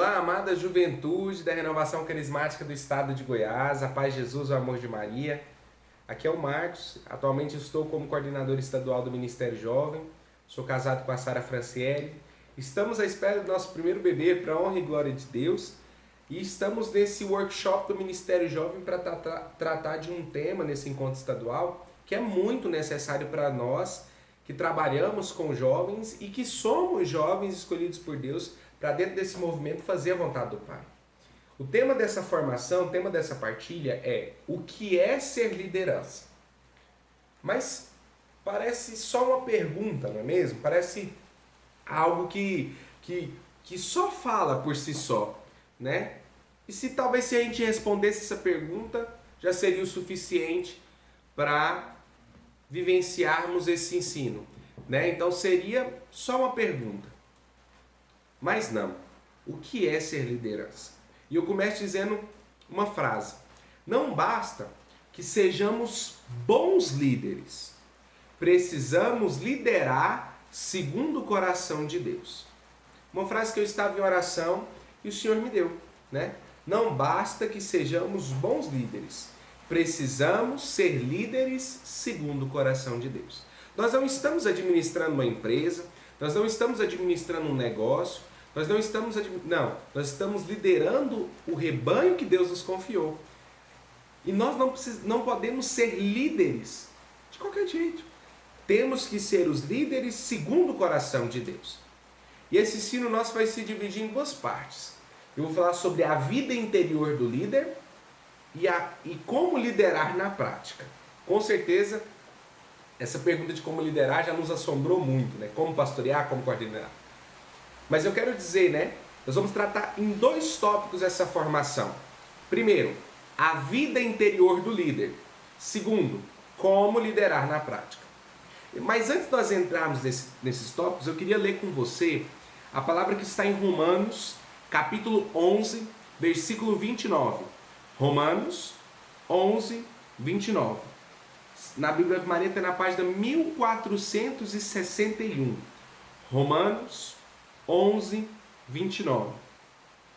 Olá, amada juventude da Renovação Carismática do Estado de Goiás, a paz de Jesus, o amor de Maria. Aqui é o Marcos, atualmente estou como coordenador estadual do Ministério Jovem, sou casado com a Sara Franciele. Estamos à espera do nosso primeiro bebê, para a honra e glória de Deus, e estamos nesse workshop do Ministério Jovem para tratar de um tema nesse encontro estadual que é muito necessário para nós que trabalhamos com jovens e que somos jovens escolhidos por Deus para dentro desse movimento fazer a vontade do Pai. O tema dessa formação, o tema dessa partilha é o que é ser liderança. Mas parece só uma pergunta, não é mesmo? Parece algo que só fala por si só, né? E talvez se a gente respondesse essa pergunta, já seria o suficiente para vivenciarmos esse ensino, né? Então seria só uma pergunta. Mas não. O que é ser liderança? E eu começo dizendo uma frase. Não basta que sejamos bons líderes. Precisamos liderar segundo o coração de Deus. Uma frase que eu estava em oração e o Senhor me deu, né? Não basta que sejamos bons líderes. Precisamos ser líderes segundo o coração de Deus. Nós não estamos administrando uma empresa, nós não estamos administrando um negócio, nós estamos liderando o rebanho que Deus nos confiou. E nós não podemos ser líderes de qualquer jeito. Temos que ser os líderes segundo o coração de Deus. E esse ensino nosso vai se dividir em duas partes. Eu vou falar sobre a vida interior do líder e como liderar na prática. Com certeza, essa pergunta de como liderar já nos assombrou muito, né? Como pastorear, como coordenar. Mas eu quero dizer, né? Nós vamos tratar em dois tópicos essa formação. Primeiro, a vida interior do líder. Segundo, como liderar na prática. Mas antes de nós entrarmos nesses tópicos, eu queria ler com você a palavra que está em Romanos, capítulo 11, versículo 29. Romanos 11, 29. Na Bíblia Ave Maria está na página 1461. Romanos 11, 29.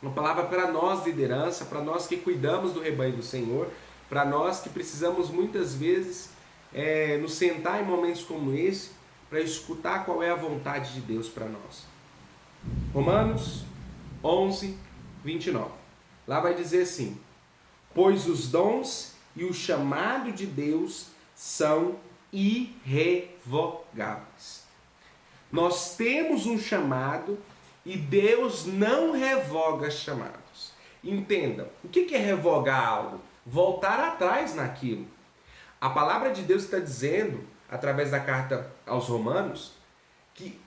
Uma palavra para nós, liderança, para nós que cuidamos do rebanho do Senhor, para nós que precisamos muitas vezes nos sentar em momentos como esse para escutar qual é a vontade de Deus para nós. Romanos 11, 29. Lá vai dizer assim: pois os dons e o chamado de Deus são irrevogáveis. Nós temos um chamado e Deus não revoga chamados. Entenda, o que é revogar algo? Voltar atrás naquilo. A palavra de Deus está dizendo, através da carta aos Romanos, que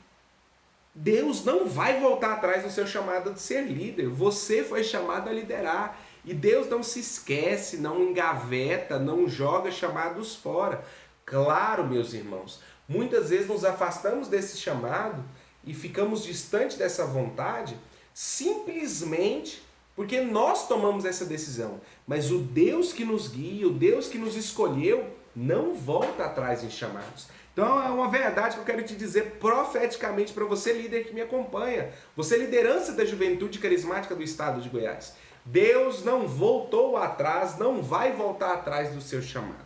Deus não vai voltar atrás no seu chamado de ser líder. Você foi chamado a liderar. E Deus não se esquece, não engaveta, não joga chamados fora. Claro, meus irmãos, muitas vezes nos afastamos desse chamado e ficamos distante dessa vontade simplesmente porque nós tomamos essa decisão. Mas o Deus que nos guia, o Deus que nos escolheu, não volta atrás em chamados. Então é uma verdade que eu quero te dizer profeticamente para você, líder que me acompanha. Você, liderança da Juventude Carismática do Estado de Goiás. Deus não voltou atrás, não vai voltar atrás do seu chamado.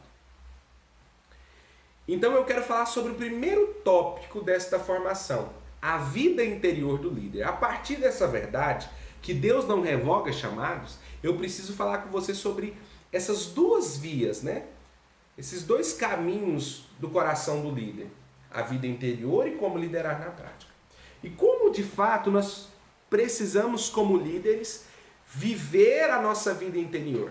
Então eu quero falar sobre o primeiro tópico desta formação, a vida interior do líder. A partir dessa verdade, que Deus não revoga chamados, eu preciso falar com você sobre essas duas vias, né? Esses dois caminhos do coração do líder. A vida interior e como liderar na prática. E como de fato nós precisamos, como líderes, viver a nossa vida interior.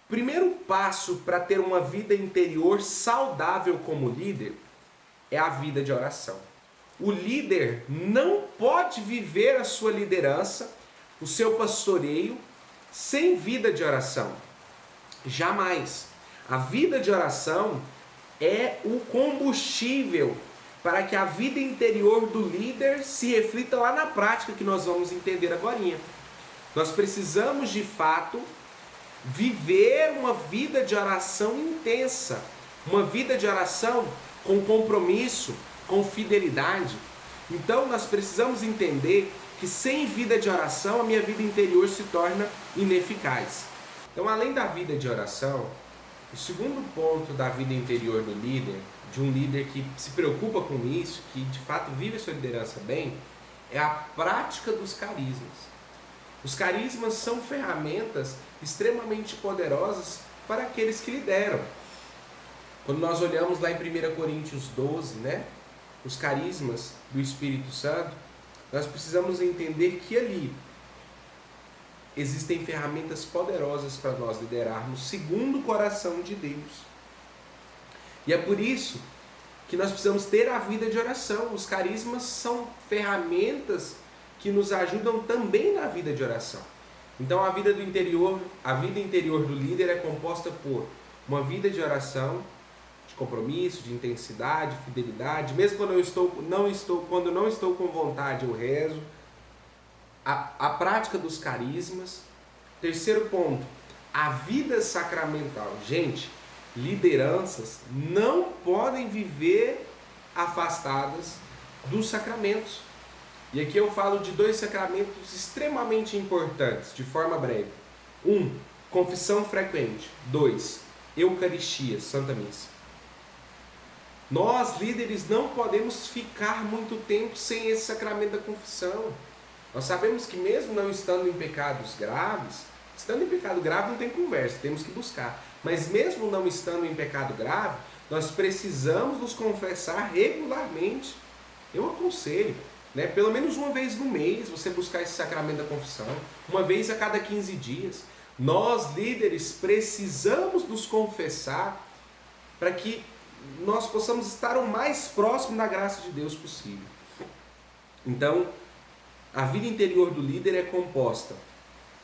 Primeiro passo para ter uma vida interior saudável como líder é a vida de oração. O líder não pode viver a sua liderança, o seu pastoreio, sem vida de oração. Jamais. A vida de oração é o combustível para que a vida interior do líder se reflita lá na prática, que nós vamos entender agorinha. Nós precisamos, de fato, viver uma vida de oração intensa, uma vida de oração com compromisso, com fidelidade. Então nós precisamos entender que sem vida de oração a minha vida interior se torna ineficaz. Então, além da vida de oração, o segundo ponto da vida interior do líder, de um líder que se preocupa com isso, que de fato vive a sua liderança bem, é a prática dos carismas. Os carismas são ferramentas extremamente poderosas para aqueles que lideram. Quando nós olhamos lá em 1 Coríntios 12, os carismas do Espírito Santo, nós precisamos entender que ali existem ferramentas poderosas para nós liderarmos segundo o coração de Deus. E é por isso que nós precisamos ter a vida de oração. Os carismas são ferramentas que nos ajudam também na vida de oração. Então a vida interior do líder é composta por uma vida de oração, de compromisso, de intensidade, fidelidade. Mesmo quando quando não estou com vontade, eu rezo. A prática dos carismas. Terceiro ponto, a vida sacramental. Gente, lideranças não podem viver afastadas dos sacramentos. E aqui eu falo de 2 sacramentos extremamente importantes, de forma breve. 1, confissão frequente. 2, Eucaristia, Santa Missa. Nós, líderes, não podemos ficar muito tempo sem esse sacramento da confissão. Nós sabemos que mesmo não estando em pecados graves, estando em pecado grave não tem conversa, temos que buscar. Mas mesmo não estando em pecado grave, nós precisamos nos confessar regularmente. Eu aconselho, pelo menos uma vez no mês, você buscar esse sacramento da confissão, uma vez a cada 15 dias. Nós, líderes, precisamos nos confessar para que nós possamos estar o mais próximo da graça de Deus possível. Então, a vida interior do líder é composta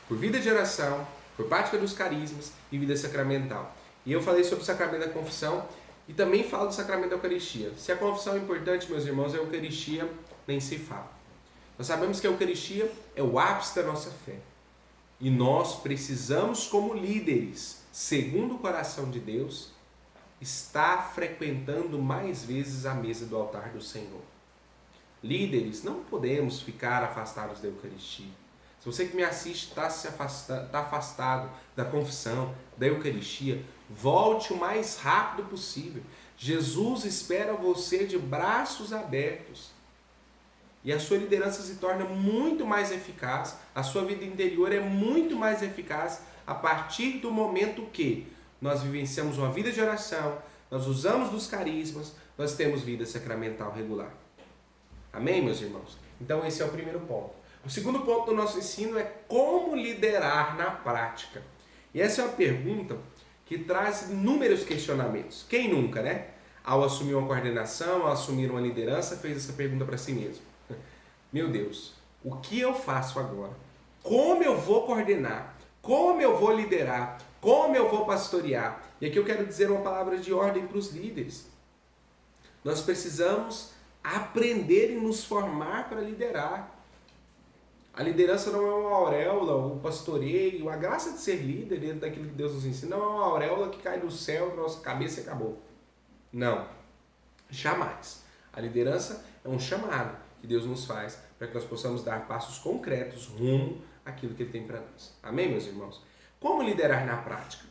por vida de oração, por prática dos carismas e vida sacramental. E eu falei sobre o sacramento da confissão e também falo do sacramento da Eucaristia. Se a confissão é importante, meus irmãos, a Eucaristia nem se fala. Nós sabemos que a Eucaristia é o ápice da nossa fé. E nós precisamos, como líderes, segundo o coração de Deus, estar frequentando mais vezes a mesa do altar do Senhor. Líderes, não podemos ficar afastados da Eucaristia. Se você que me assiste está afastado da confissão, da Eucaristia, volte o mais rápido possível. Jesus espera você de braços abertos. E a sua liderança se torna muito mais eficaz, a sua vida interior é muito mais eficaz a partir do momento que nós vivenciamos uma vida de oração, nós usamos dos carismas, nós temos vida sacramental regular. Amém, meus irmãos? Então esse é o primeiro ponto. O segundo ponto do nosso ensino é como liderar na prática. E essa é uma pergunta que traz inúmeros questionamentos. Quem nunca, ao assumir uma coordenação, ao assumir uma liderança, fez essa pergunta para si mesmo. Meu Deus, o que eu faço agora? Como eu vou coordenar? Como eu vou liderar? Como eu vou pastorear? E aqui eu quero dizer uma palavra de ordem para os líderes. Nós precisamos aprender e nos formar para liderar. A liderança não é uma auréola, o pastoreio, a graça de ser líder dentro daquilo que Deus nos ensina não é uma auréola que cai do céu na nossa cabeça e acabou. Não, jamais. A liderança é um chamado que Deus nos faz para que nós possamos dar passos concretos rumo àquilo que Ele tem para nós. Amém, meus irmãos? Como liderar na prática?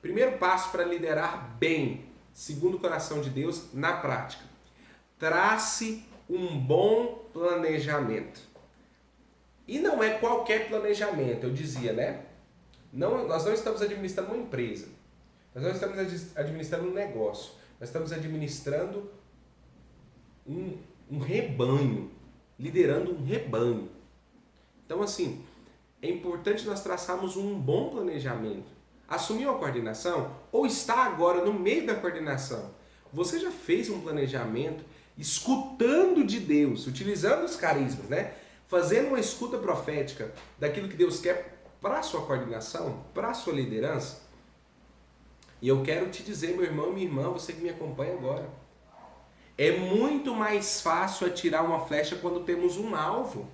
Primeiro passo para liderar bem, segundo o coração de Deus, na prática. Trace um bom planejamento. E não é qualquer planejamento, eu dizia, nós não estamos administrando uma empresa. Nós não estamos administrando um negócio. Nós estamos administrando um rebanho, liderando um rebanho. Então, assim, é importante nós traçarmos um bom planejamento. Assumir uma coordenação ou está agora no meio da coordenação. Você já fez um planejamento escutando de Deus, utilizando os carismas, fazendo uma escuta profética daquilo que Deus quer para a sua coordenação, para a sua liderança? E eu quero te dizer, meu irmão e minha irmã, você que me acompanha agora, é muito mais fácil atirar uma flecha quando temos um alvo.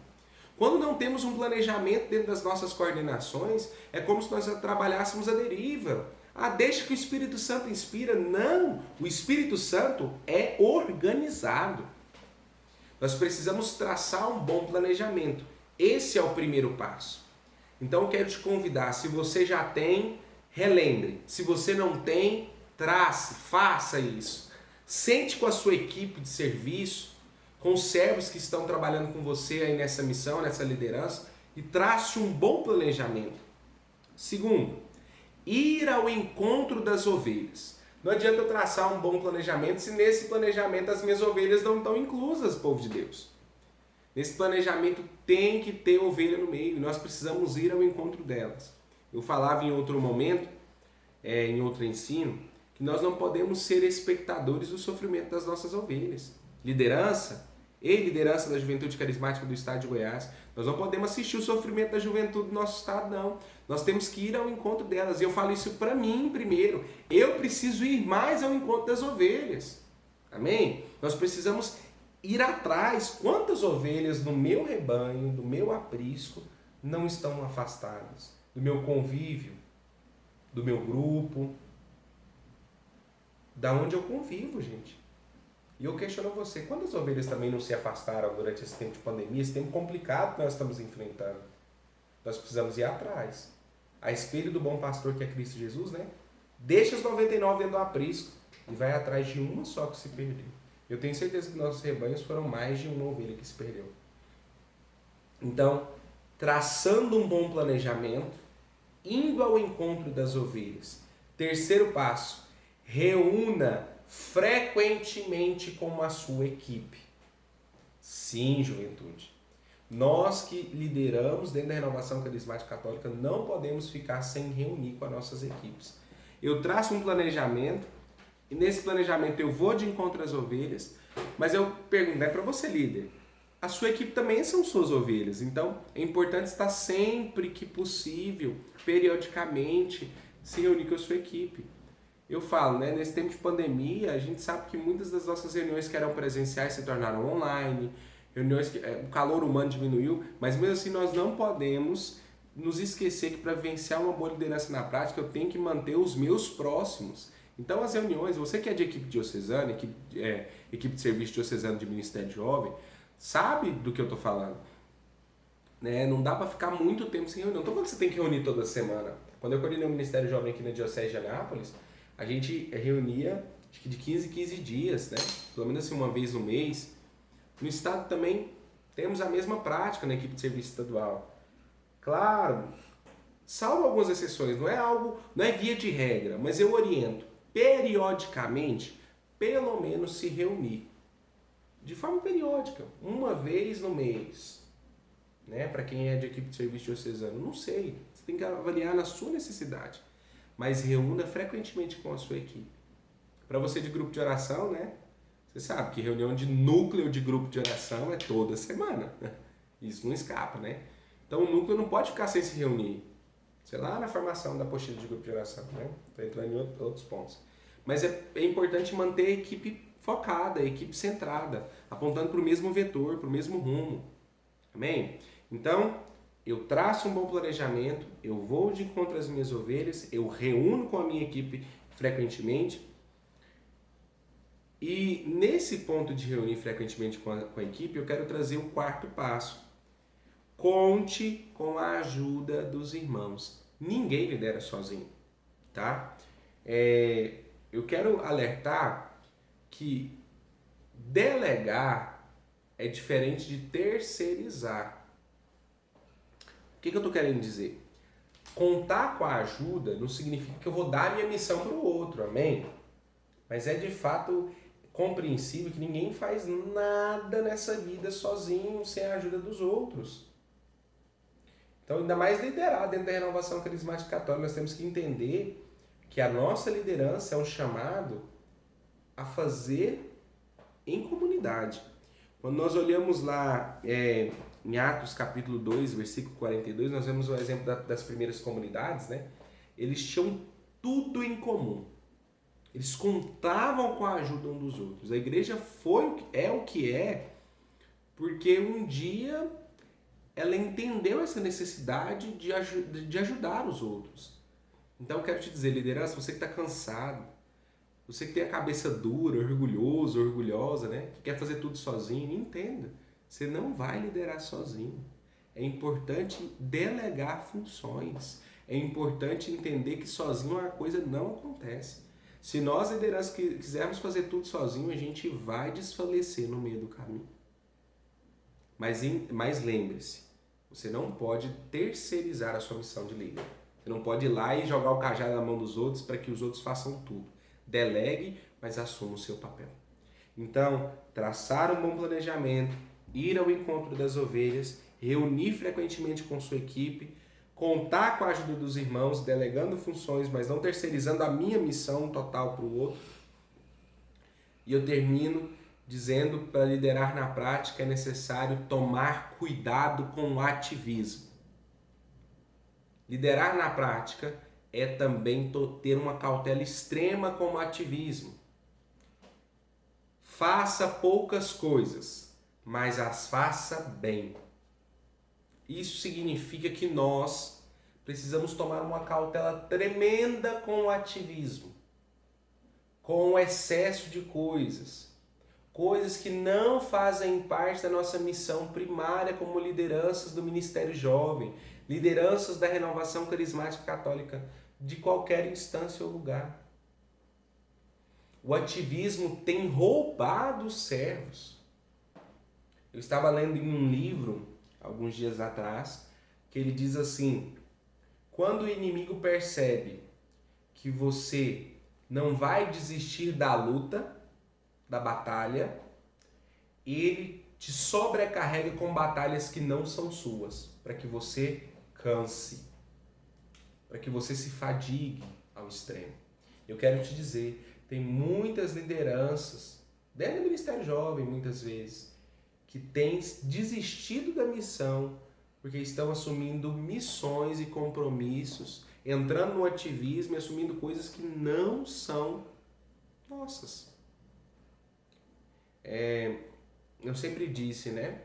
Quando não temos um planejamento dentro das nossas coordenações, é como se nós trabalhássemos a deriva. Deixa que o Espírito Santo inspira. Não, o Espírito Santo é organizado. Nós precisamos traçar um bom planejamento. Esse é o primeiro passo. Então eu quero te convidar, se você já tem, relembre. Se você não tem, trace, faça isso. Sente com a sua equipe de serviço, com os servos que estão trabalhando com você aí nessa missão, nessa liderança, e trace um bom planejamento. Segundo, ir ao encontro das ovelhas. Não adianta eu traçar um bom planejamento se nesse planejamento as minhas ovelhas não estão inclusas, povo de Deus. Nesse planejamento tem que ter ovelha no meio, nós precisamos ir ao encontro delas. Eu falava em outro momento, em outro ensino, que nós não podemos ser espectadores do sofrimento das nossas ovelhas. Liderança da Juventude Carismática do Estado de Goiás, nós não podemos assistir o sofrimento da juventude do nosso estado, não. Nós temos que ir ao encontro delas. E eu falo isso para mim primeiro. Eu preciso ir mais ao encontro das ovelhas. Amém? Nós precisamos ir atrás. Quantas ovelhas do meu rebanho, do meu aprisco, não estão afastadas? Do meu convívio, do meu grupo, da onde eu convivo, gente. E eu questiono você, quantas ovelhas também não se afastaram durante esse tempo de pandemia, esse tempo complicado que nós estamos enfrentando? Nós precisamos ir atrás. A espelho do bom pastor que é Cristo Jesus, né? Deixa os 99 dentro do aprisco e vai atrás de uma só que se perdeu. Eu tenho certeza que nossos rebanhos foram mais de uma ovelha que se perdeu. Então, traçando um bom planejamento, indo ao encontro das ovelhas. Terceiro passo, reúna frequentemente com a sua equipe. Sim, juventude. Nós que lideramos dentro da Renovação Carismática Católica não podemos ficar sem reunir com as nossas equipes. Eu traço um planejamento e nesse planejamento eu vou de encontro às ovelhas, mas eu pergunto, é para você líder, a sua equipe também são suas ovelhas, então é importante estar sempre que possível, periodicamente, se reunir com a sua equipe. Eu falo, né, nesse tempo de pandemia, a gente sabe que muitas das nossas reuniões que eram presenciais se tornaram online, reuniões que o calor humano diminuiu, mas mesmo assim nós não podemos nos esquecer que para vivenciar uma boa liderança na prática eu tenho que manter os meus próximos. Então as reuniões, você que é de equipe diocesana, equipe de serviço diocesano de Ministério Jovem, sabe do que eu estou falando. Né? Não dá para ficar muito tempo sem reunião. Não estou falando que você tem que reunir toda semana. Quando eu coordenei o Ministério Jovem aqui na Diocese de Anápolis, a gente reunia acho que de 15 em 15 dias, né? Pelo menos assim, uma vez no mês. No estado também temos a mesma prática na equipe de serviço estadual. Claro, salvo algumas exceções, não é via de regra, mas eu oriento periodicamente, pelo menos se reunir. De forma periódica, uma vez no mês. Né? Para quem é de equipe de serviço diocesano, não sei, você tem que avaliar na sua necessidade. Mas reúna frequentemente com a sua equipe. Para você de grupo de oração, né? Você sabe que reunião de núcleo de grupo de oração é toda semana. Isso não escapa, né? Então o núcleo não pode ficar sem se reunir. Sei lá na formação da apostila de grupo de oração, né? Estou entrando em outros pontos. Mas é importante manter a equipe focada, a equipe centrada, apontando para o mesmo vetor, para o mesmo rumo. Amém? Então, eu traço um bom planejamento, eu vou de encontro às minhas ovelhas, eu reúno com a minha equipe frequentemente. E nesse ponto de reunir frequentemente com a equipe, eu quero trazer o quarto passo. Conte com a ajuda dos irmãos. Ninguém lidera sozinho, tá? Eu quero alertar que delegar é diferente de terceirizar. O que eu estou querendo dizer? Contar com a ajuda não significa que eu vou dar a minha missão para o outro, amém? Mas é de fato compreensível que ninguém faz nada nessa vida sozinho, sem a ajuda dos outros. Então, ainda mais liderar dentro da Renovação Carismática Católica, nós temos que entender que a nossa liderança é um chamado a fazer em comunidade. Quando nós olhamos lá em Atos capítulo 2, versículo 42, nós vemos o exemplo das primeiras comunidades, né? Eles tinham tudo em comum. Eles contavam com a ajuda um dos outros. A igreja é o que é porque um dia ela entendeu essa necessidade de ajudar os outros. Então eu quero te dizer, liderança, você que está cansado, você que tem a cabeça dura, orgulhoso, orgulhosa, né? Que quer fazer tudo sozinho, entenda. Você não vai liderar sozinho. É importante delegar funções. É importante entender que sozinho a coisa não acontece. Se nós, lideranças, quisermos fazer tudo sozinho, a gente vai desfalecer no meio do caminho. Mas lembre-se, você não pode terceirizar a sua missão de líder. Você não pode ir lá e jogar o cajado na mão dos outros para que os outros façam tudo. Delegue, mas assuma o seu papel. Então, traçar um bom planejamento, ir ao encontro das ovelhas, reunir frequentemente com sua equipe, contar com a ajuda dos irmãos, delegando funções, mas não terceirizando a minha missão total para o outro. E eu termino dizendo, para liderar na prática é necessário tomar cuidado com o ativismo. Liderar na prática é também ter uma cautela extrema com o ativismo. Faça poucas coisas, mas as faça bem. Isso significa que nós precisamos tomar uma cautela tremenda com o ativismo, com o excesso de coisas que não fazem parte da nossa missão primária como lideranças do Ministério Jovem, lideranças da Renovação Carismática Católica, de qualquer instância ou lugar. O ativismo tem roubado os servos. Eu estava lendo em um livro, alguns dias atrás, que ele diz assim: quando o inimigo percebe que você não vai desistir da luta, da batalha, ele te sobrecarrega com batalhas que não são suas, para que você canse, para que você se fadigue ao extremo. Eu quero te dizer, tem muitas lideranças, dentro do Ministério Jovem muitas vezes, que têm desistido da missão porque estão assumindo missões e compromissos, entrando no ativismo e assumindo coisas que não são nossas. Eu sempre disse, né?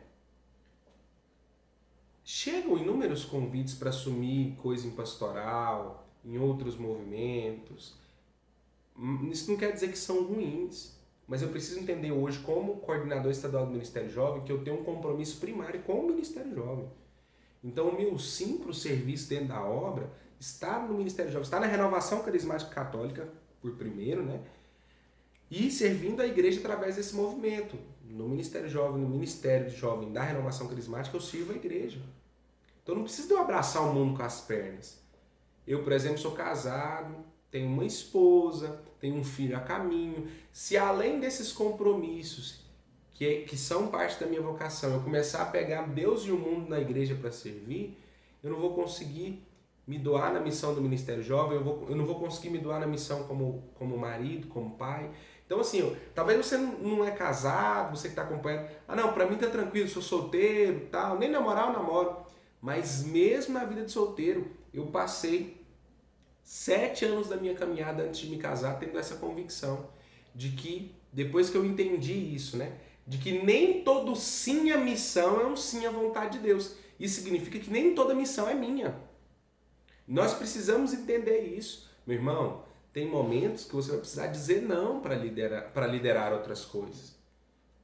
Chegam inúmeros convites para assumir coisa em pastoral, em outros movimentos. Isso não quer dizer que são ruins, mas eu preciso entender hoje, como coordenador estadual do Ministério Jovem, que eu tenho um compromisso primário com o Ministério Jovem. Então, o meu sim para o serviço dentro da obra está no Ministério Jovem, está na Renovação Carismática Católica, por primeiro, né? E servindo a igreja através desse movimento. No Ministério Jovem, no Ministério de Jovem da Renovação Carismática, eu sirvo a igreja. Então, não preciso de eu abraçar o mundo com as pernas. Eu, por exemplo, sou casado, tenho uma esposa, tenho um filho a caminho. Se além desses compromissos que são parte da minha vocação, eu começar a pegar Deus e o mundo na igreja para servir, eu não vou conseguir me doar na missão do Ministério Jovem, eu não vou conseguir me doar na missão como marido, como pai. Então, assim, talvez você não é casado, você que está acompanhando, não, para mim tá tranquilo, sou solteiro, tal, nem namorar eu namoro. Mas mesmo na vida de solteiro, eu passei 7 anos da minha caminhada antes de me casar tendo essa convicção de que, depois que eu entendi isso, né? De que nem todo sim à missão é um sim à vontade de Deus. Isso significa que nem toda missão é minha. Nós precisamos entender isso. Meu irmão, tem momentos que você vai precisar dizer não para liderar outras coisas.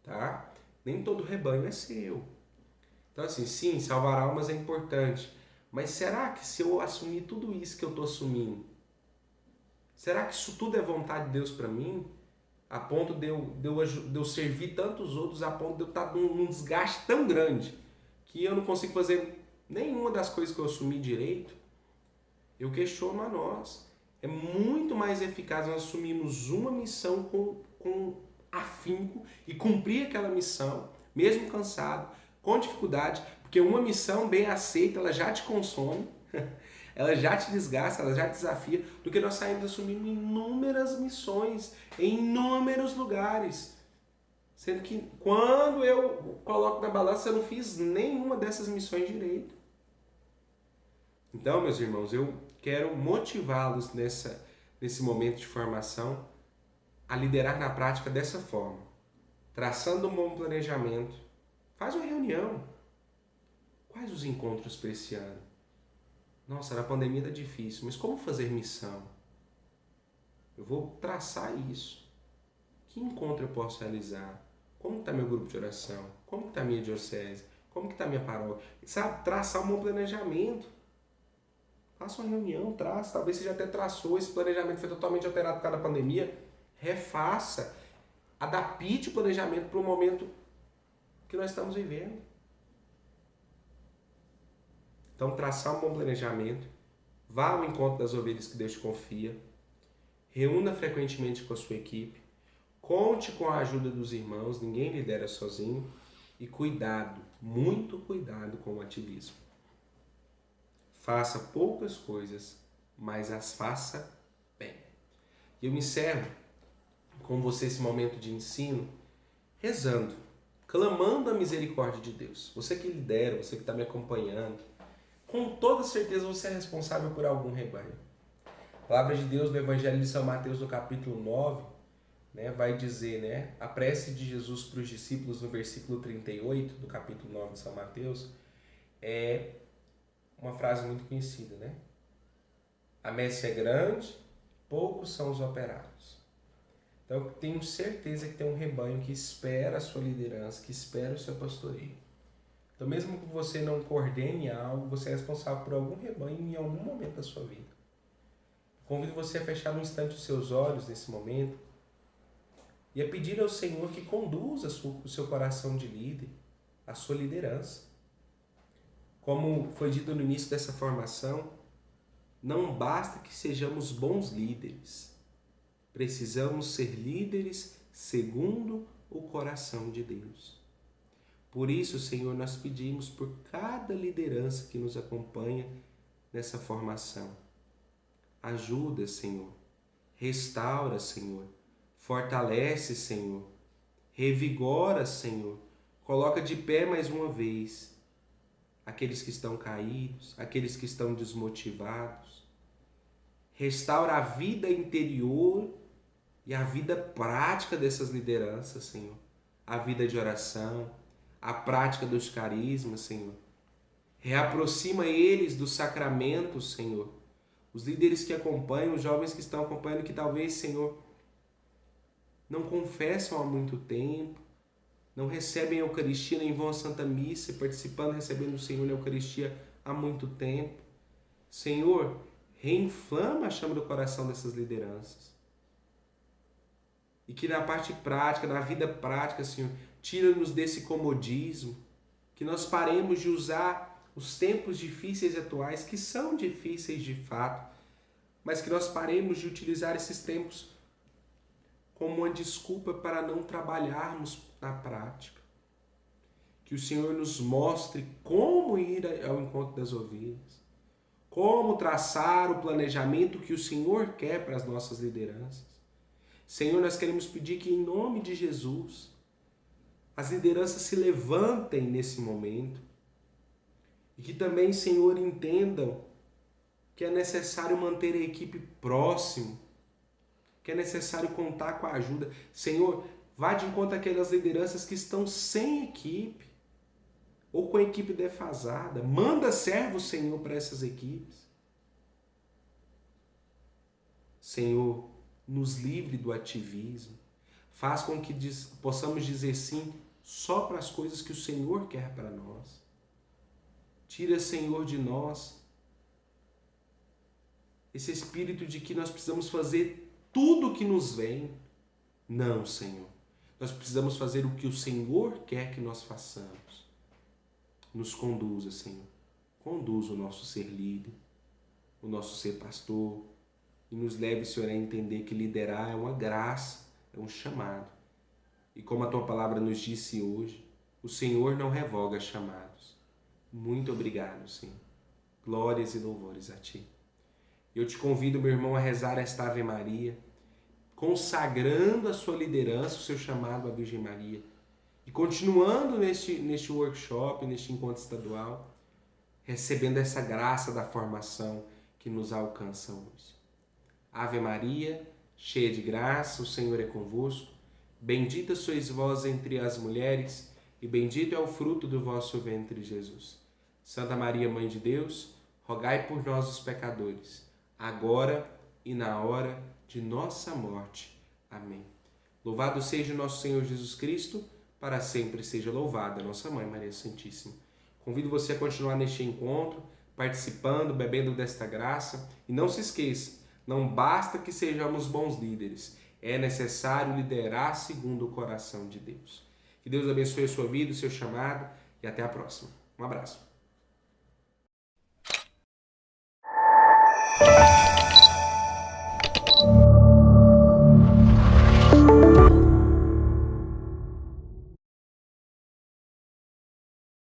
Tá? Nem todo rebanho é seu. Então, assim, sim, salvar almas é importante. Mas será que se eu assumir tudo isso que eu estou assumindo, será que isso tudo é vontade de Deus para mim? A ponto de eu servir tantos outros, a ponto de eu estar num desgaste tão grande que eu não consigo fazer nenhuma das coisas que eu assumi direito? Eu questiono a nós. É muito mais eficaz nós assumirmos uma missão com afinco e cumprir aquela missão, mesmo cansado, com dificuldade, porque uma missão bem aceita, ela já te consome, ela já te desgasta, ela já te desafia, do que nós saímos assumindo inúmeras missões em inúmeros lugares. Sendo que quando eu coloco na balança, eu não fiz nenhuma dessas missões direito. Então, meus irmãos, eu quero motivá-los nesse momento de formação a liderar na prática dessa forma, traçando um bom planejamento. Faz uma reunião. Quais os encontros para esse ano? Nossa, na pandemia está difícil, mas como fazer missão? Eu vou traçar isso. Que encontro eu posso realizar? Como está meu grupo de oração? Como está a minha diocese? Como que está a minha paróquia? Sabe, traçar um bom planejamento. Faça uma reunião, traça. Talvez você já até traçou, esse planejamento foi totalmente alterado por causa da pandemia. Refaça. Adapte o planejamento para o momento que nós estamos vivendo. Então, traçar um bom planejamento. Vá ao encontro das ovelhas que Deus te confia. Reúna frequentemente com a sua equipe. Conte com a ajuda dos irmãos. Ninguém lidera sozinho. E cuidado, muito cuidado com o ativismo. Faça poucas coisas, mas as faça bem. E eu encerro com você esse momento de ensino, rezando, clamando a misericórdia de Deus. Você que lidera, você que está me acompanhando, com toda certeza você é responsável por algum rebanho. A palavra de Deus no Evangelho de São Mateus, no capítulo 9, vai dizer, a prece de Jesus para os discípulos no versículo 38 do capítulo 9 de São Mateus é uma frase muito conhecida, A messe é grande, poucos são os operários. Então eu tenho certeza que tem um rebanho que espera a sua liderança, que espera o seu pastoreio. Então mesmo que você não coordene algo, você é responsável por algum rebanho em algum momento da sua vida. Convido você a fechar um instante os seus olhos nesse momento e a pedir ao Senhor que conduza o seu coração de líder, a sua liderança. Como foi dito no início dessa formação, não basta que sejamos bons líderes. Precisamos ser líderes segundo o coração de Deus. Por isso, Senhor, nós pedimos por cada liderança que nos acompanha nessa formação. Ajuda, Senhor. Restaura, Senhor. Fortalece, Senhor. Revigora, Senhor. Coloca de pé mais uma vez aqueles que estão caídos, aqueles que estão desmotivados. Restaura a vida interior e a vida prática dessas lideranças, Senhor. A vida de oração, a prática dos carismas, Senhor. Reaproxima eles dos sacramentos, Senhor. Os líderes que acompanham, os jovens que estão acompanhando, que talvez, Senhor, não confessam há muito tempo, não recebem a Eucaristia, nem vão à Santa Missa, participando, recebendo o Senhor na Eucaristia há muito tempo. Senhor, reinflama a chama do coração dessas lideranças. E que na parte prática, na vida prática, Senhor, tira-nos desse comodismo, que nós paremos de usar os tempos difíceis atuais, que são difíceis de fato, mas que nós paremos de utilizar esses tempos como uma desculpa para não trabalharmos na prática. Que o Senhor nos mostre como ir ao encontro das ovelhas, como traçar o planejamento que o Senhor quer para as nossas lideranças. Senhor, nós queremos pedir que, em nome de Jesus, as lideranças se levantem nesse momento e que também, Senhor, entendam que é necessário manter a equipe próximo, que é necessário contar com a ajuda. Senhor, vá de encontro àquelas lideranças que estão sem equipe ou com a equipe defasada. Manda servos, Senhor, para essas equipes. Senhor, nos livre do ativismo. Faz com que possamos dizer sim só para as coisas que o Senhor quer para nós. Tira, Senhor, de nós esse espírito de que nós precisamos fazer tudo o que nos vem. Não, Senhor. Nós precisamos fazer o que o Senhor quer que nós façamos. Nos conduza, Senhor. Conduza o nosso ser líder, o nosso ser pastor, e nos leve, Senhor, a entender que liderar é uma graça, é um chamado. E como a Tua palavra nos disse hoje, o Senhor não revoga chamados. Muito obrigado, Senhor. Glórias e louvores a Ti. Eu te convido, meu irmão, a rezar esta Ave Maria, consagrando a sua liderança, o seu chamado à Virgem Maria. E continuando neste workshop, neste encontro estadual, recebendo essa graça da formação que nos alcança hoje. Ave Maria, cheia de graça, o Senhor é convosco. Bendita sois vós entre as mulheres, e bendito é o fruto do vosso ventre, Jesus. Santa Maria, Mãe de Deus, rogai por nós, os pecadores, agora e na hora de nossa morte. Amém. Louvado seja o nosso Senhor Jesus Cristo, para sempre seja louvada nossa Mãe Maria Santíssima. Convido você a continuar neste encontro, participando, bebendo desta graça. E não se esqueça, não basta que sejamos bons líderes, é necessário liderar segundo o coração de Deus. Que Deus abençoe a sua vida, o seu chamado e até a próxima. Um abraço.